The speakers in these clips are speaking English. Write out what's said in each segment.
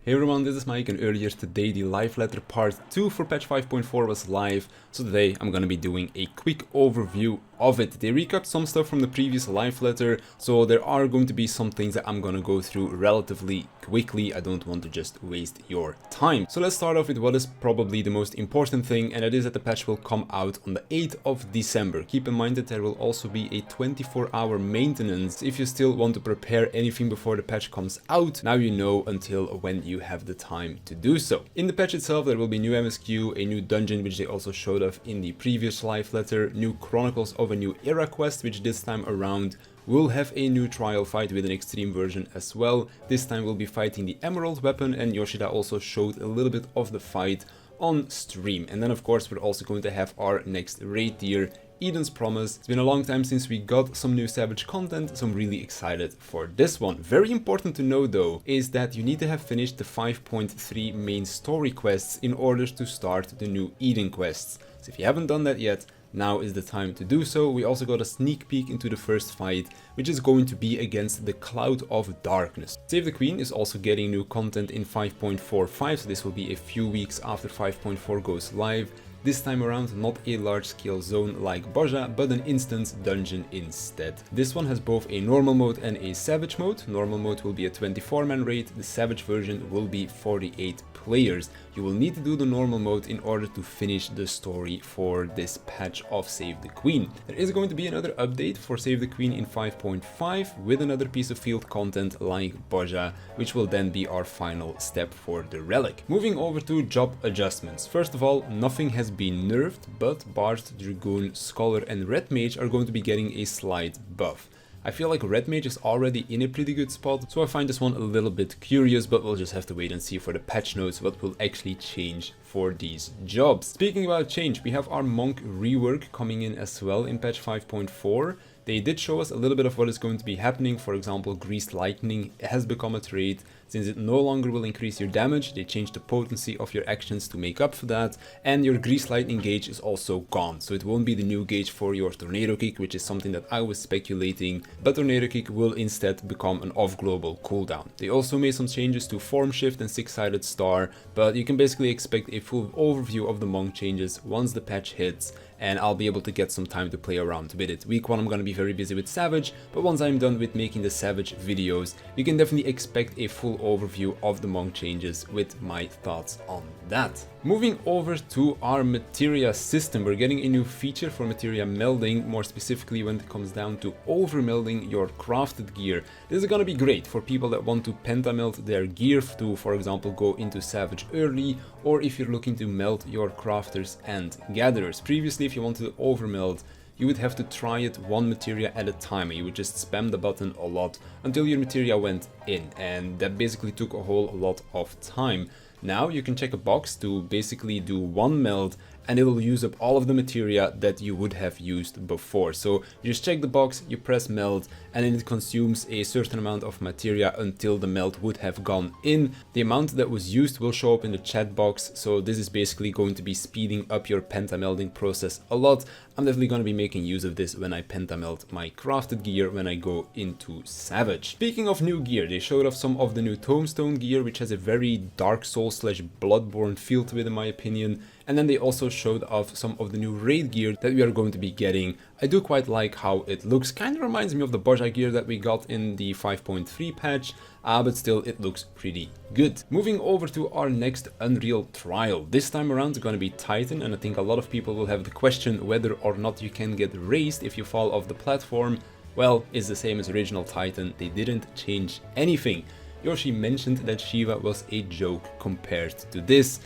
Hey everyone, this is Mike, and earlier today the live letter part 2 for patch 5.4 was live, so today I'm gonna be doing a quick overview of it. They recapped some stuff from the previous live letter, so there are going to be some things that I'm gonna go through relatively quickly. I don't want to just waste your time. So let's start off with what is probably the most important thing, and it is that the patch will come out on the 8th of December. Keep in mind that there will also be a 24-hour maintenance if you still want to prepare anything before the patch comes out. Now you know until when you have the time to do so. In the patch itself there will be new MSQ, a new dungeon which they also showed off in the previous live letter, new Chronicles of a New Era quest which this time around will have a new trial fight with an extreme version as well. This time we'll be fighting the Emerald weapon, and Yoshida also showed a little bit of the fight on stream. And then of course we're also going to have our next raid tier, Eden's Promise. It's been a long time since we got some new Savage content, so I'm really excited for this one. Very important to know though is that you need to have finished the 5.3 main story quests in order to start the new Eden quests. So if you haven't done that yet, now is the time to do so. We also got a sneak peek into the first fight, which is going to be against the Cloud of Darkness. Save the Queen is also getting new content in 5.45, so this will be a few weeks after 5.4 goes live. This time around not a large scale zone like Boja, but an instance dungeon instead. This one has both a normal mode and a savage mode. Normal mode will be a 24-man raid, the savage version will be 48 players. You will need to do the normal mode in order to finish the story for this patch of Save the Queen. There is going to be another update for Save the Queen in 5.5 with another piece of field content like Boja, which will then be our final step for the relic. Moving over to job adjustments. First of all, nothing has been nerfed, but Bard, Dragoon, Scholar and Red Mage are going to be getting a slight buff. I feel like Red Mage is already in a pretty good spot, so I find this one a little bit curious, but we'll just have to wait and see for the patch notes what will actually change for these jobs. Speaking about change, we have our Monk rework coming in as well in patch 5.4. They did show us a little bit of what is going to be happening. For example, Greased Lightning has become a trait. Since it no longer will increase your damage, they changed the potency of your actions to make up for that, and your Greased Lightning gauge is also gone, so it won't be the new gauge for your Tornado Kick, which is something that I was speculating, but Tornado Kick will instead become an off-global cooldown. They also made some changes to Form Shift and Six-Sided Star, but you can basically expect a full overview of the Monk changes once the patch hits, and I'll be able to get some time to play around with it. Week 1 I'm gonna be very busy with Savage, but once I'm done with making the Savage videos, you can definitely expect a full overview of the Monk changes with my thoughts on that. Moving over to our Materia system, we're getting a new feature for Materia melding, more specifically when it comes down to over-melding your crafted gear. This is gonna be great for people that want to pentameld their gear to, for example, go into Savage early, or if you're looking to meld your crafters and gatherers. Previously, if you wanted to overmeld, you would have to try it one materia at a time, and you would just spam the button a lot until your materia went in, and that basically took a whole lot of time. Now you can check a box to basically do one meld, and it'll use up all of the materia that you would have used before. So you just check the box, you press meld, and then it consumes a certain amount of materia until the meld would have gone in. The amount that was used will show up in the chat box, so this is basically going to be speeding up your pentamelding process a lot. I'm definitely going to be making use of this when I pentameld my crafted gear when I go into Savage. Speaking of new gear, they showed off some of the new Tombstone gear, which has a very Dark Souls / Bloodborne feel to it in my opinion. And then they also showed off some of the new raid gear that we are going to be getting. I do quite like how it looks. Kind of reminds me of the Boja gear that we got in the 5.3 patch, but still it looks pretty good. Moving over to our next Unreal trial. This time around it's going to be Titan, and I think a lot of people will have the question whether or not you can get raised if you fall off the platform. Well, it's the same as original Titan. They didn't change anything. Yoshi mentioned that Shiva was a joke compared to this.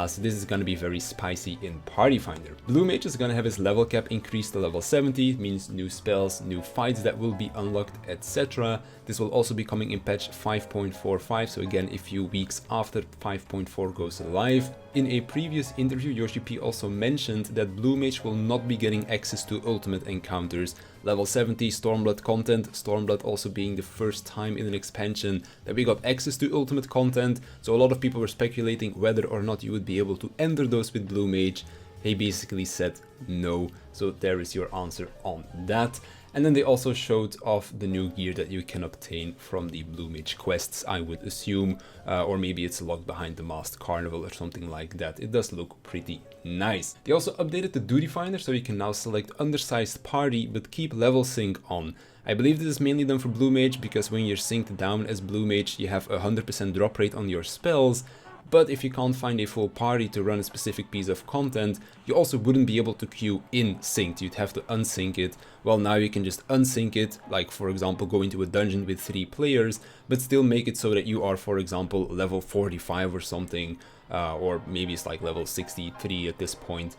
So this is going to be very spicy in Party Finder. Blue Mage is going to have his level cap increased to level 70, means new spells, new fights that will be unlocked, etc. This will also be coming in patch 5.45, so again a few weeks after 5.4 goes live. In a previous interview, Yoshi P also mentioned that Blue Mage will not be getting access to ultimate encounters. Level 70 Stormblood content, Stormblood also being the first time in an expansion that we got access to ultimate content, so a lot of people were speculating whether or not you would be able to enter those with Blue Mage. He basically said no, so there is your answer on that. And then they also showed off the new gear that you can obtain from the Blue Mage quests, I would assume, or maybe it's locked behind the Masked Carnival or something like that. It does look pretty nice. They also updated the duty finder, so you can now select undersized party but keep level sync on. I believe this is mainly done for Blue Mage because when you're synced down as Blue Mage you have a 100% drop rate on your spells, but if you can't find a full party to run a specific piece of content, you also wouldn't be able to queue in synced. You'd have to unsync it. Well, now you can just unsync it, like for example go into a dungeon with 3 players, but still make it so that you are, for example, level 45 or something, or maybe it's like level 63 at this point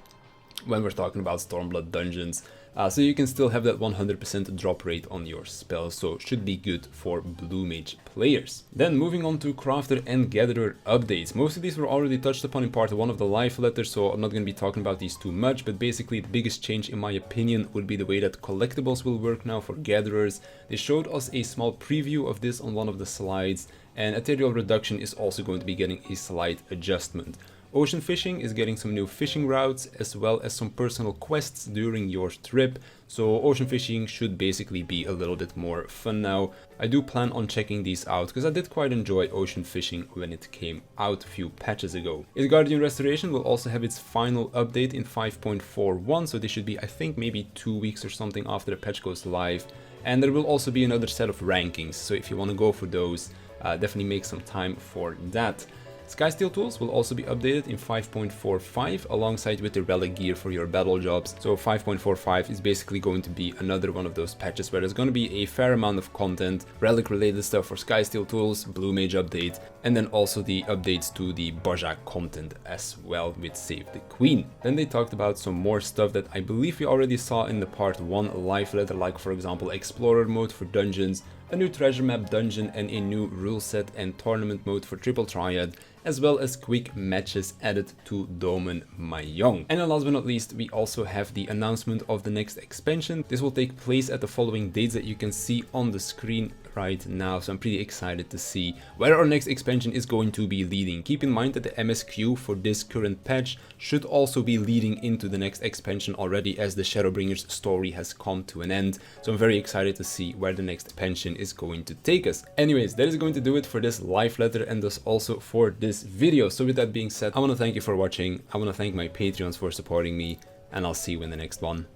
when we're talking about Stormblood dungeons. So you can still have that 100% drop rate on your spells, so should be good for Blue Mage players. Then moving on to Crafter and Gatherer updates. Most of these were already touched upon in part 1 of the live letter, so I'm not going to be talking about these too much, but basically the biggest change in my opinion would be the way that Collectibles will work now for Gatherers. They showed us a small preview of this on one of the slides, and Ethereal Reduction is also going to be getting a slight adjustment. Ocean fishing is getting some new fishing routes as well as some personal quests during your trip, so ocean fishing should basically be a little bit more fun now. I do plan on checking these out because I did quite enjoy ocean fishing when it came out a few patches ago. Guardian Restoration will also have its final update in 5.41, so this should be, I think, maybe 2 weeks or something after the patch goes live, and there will also be another set of rankings, so if you want to go for those, definitely make some time for that. Skysteel tools will also be updated in 5.45 alongside with the relic gear for your battle jobs. So 5.45 is basically going to be another one of those patches where there's going to be a fair amount of content, relic related stuff for Skysteel tools, Blue Mage update, and then also the updates to the Bojak content as well with Save the Queen. Then they talked about some more stuff that I believe we already saw in the part 1 live letter, like for example Explorer mode for dungeons, a new treasure map dungeon and a new rule set and tournament mode for Triple Triad, as well as quick matches added to Domen Mayong. And then last but not least, we also have the announcement of the next expansion. This will take place at the following dates that you can see on the screen right now, so I'm pretty excited to see where our next expansion is going to be leading. Keep in mind that the MSQ for this current patch should also be leading into the next expansion already, as the Shadowbringers story has come to an end, so I'm very excited to see where the next expansion is going to take us. Anyways, that is going to do it for this live letter and thus also for this video. So with that being said, I want to thank you for watching, I want to thank my Patreons for supporting me, and I'll see you in the next one.